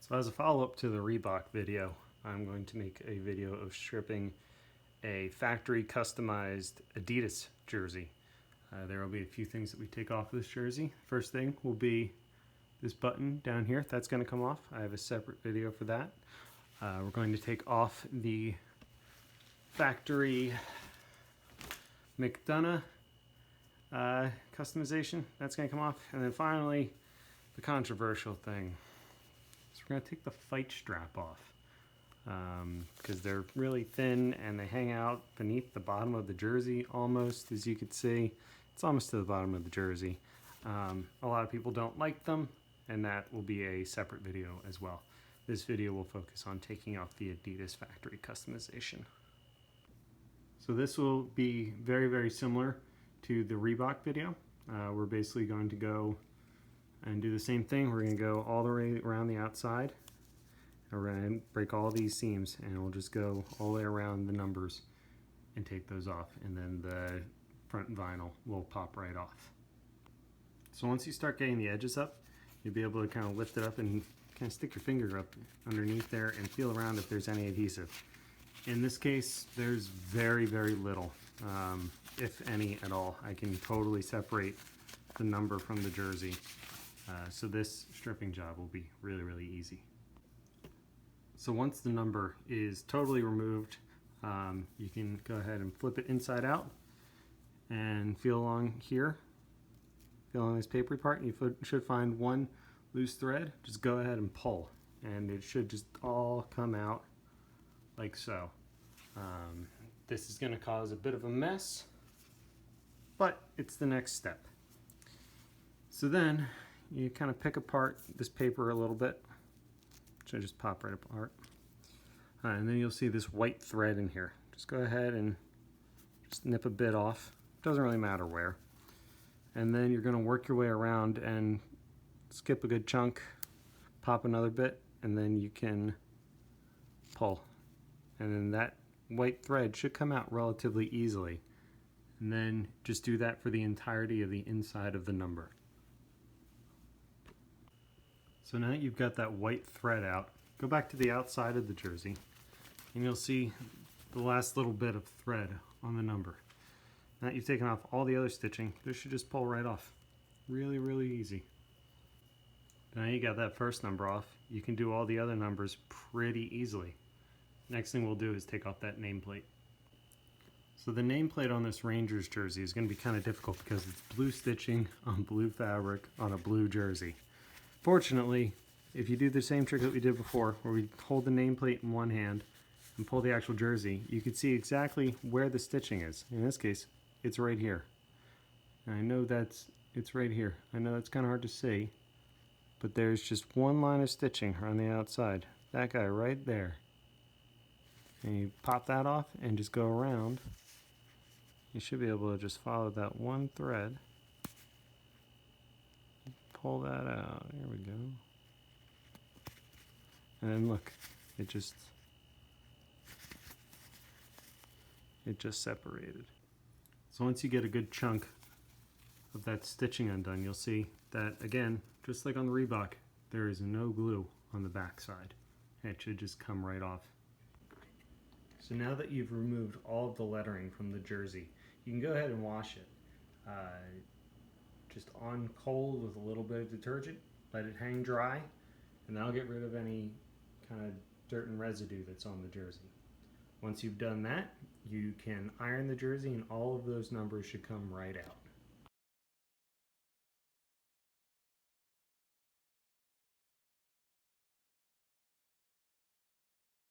So as a follow-up to the Reebok video, I'm going to make a video of stripping a factory customized Adidas jersey. There will be a few things that we take off of this jersey. First thing will be this button down here. That's going to come off. I have a separate video for that. We're going to take off the factory McDonough customization. That's going to come off. And then finally, the controversial thing. So we're going to take the fight strap off because they're really thin and they hang out beneath the bottom of the jersey almost, as you can see. It's almost to the bottom of the jersey. A lot of people don't like them, and that will be a separate video as well. This video will focus on taking off the Adidas factory customization. So this will be very, very similar to the Reebok video. We're basically going to go and do the same thing. We're going to go all the way around the outside. And we're going to break all these seams, and we'll just go all the way around the numbers and take those off. And then the front vinyl will pop right off. So once you start getting the edges up, you'll be able to kind of lift it up and kind of stick your finger up underneath there and feel around if there's any adhesive. In this case, there's very, very little, if any at all. I can totally separate the number from the jersey. So this stripping job will be really, really easy. So once the number is totally removed, you can go ahead and flip it inside out and feel along here. Feel along this papery part, and you should find one loose thread. Just go ahead and pull, and it should just all come out like so. This is going to cause a bit of a mess, but it's the next step. So then you kind of pick apart this paper a little bit. Should just pop right apart. And then you'll see this white thread in here. Just go ahead and just nip a bit off. Doesn't really matter where. And then you're going to work your way around and skip a good chunk, pop another bit, and then you can pull. And then that white thread should come out relatively easily. And then just do that for the entirety of the inside of the number. So now you've got that white thread out, go back to the outside of the jersey, and you'll see the last little bit of thread on the number. Now that you've taken off all the other stitching, this should just pull right off. Really, really easy. Now you got that first number off, you can do all the other numbers pretty easily. Next thing we'll do is take off that nameplate. So the nameplate on this Rangers jersey is going to be kind of difficult because it's blue stitching on blue fabric on a blue jersey. Fortunately, if you do the same trick that we did before, where we hold the nameplate in one hand and pull the actual jersey, you can see exactly where the stitching is. In this case, it's right here. And I know it's right here. I know it's kind of hard to see, but there's just one line of stitching on the outside. That guy right there. And you pop that off and just go around. You should be able to just follow that one thread. Pull that out. Here we go. And then look, it just separated. So once you get a good chunk of that stitching undone, you'll see that, again, just like on the Reebok, there is no glue on the back side. And it should just come right off. So now that you've removed all of the lettering from the jersey, you can go ahead and wash it. Just on cold with a little bit of detergent, let it hang dry, and that'll get rid of any kind of dirt and residue that's on the jersey. Once you've done that, you can iron the jersey and all of those numbers should come right out.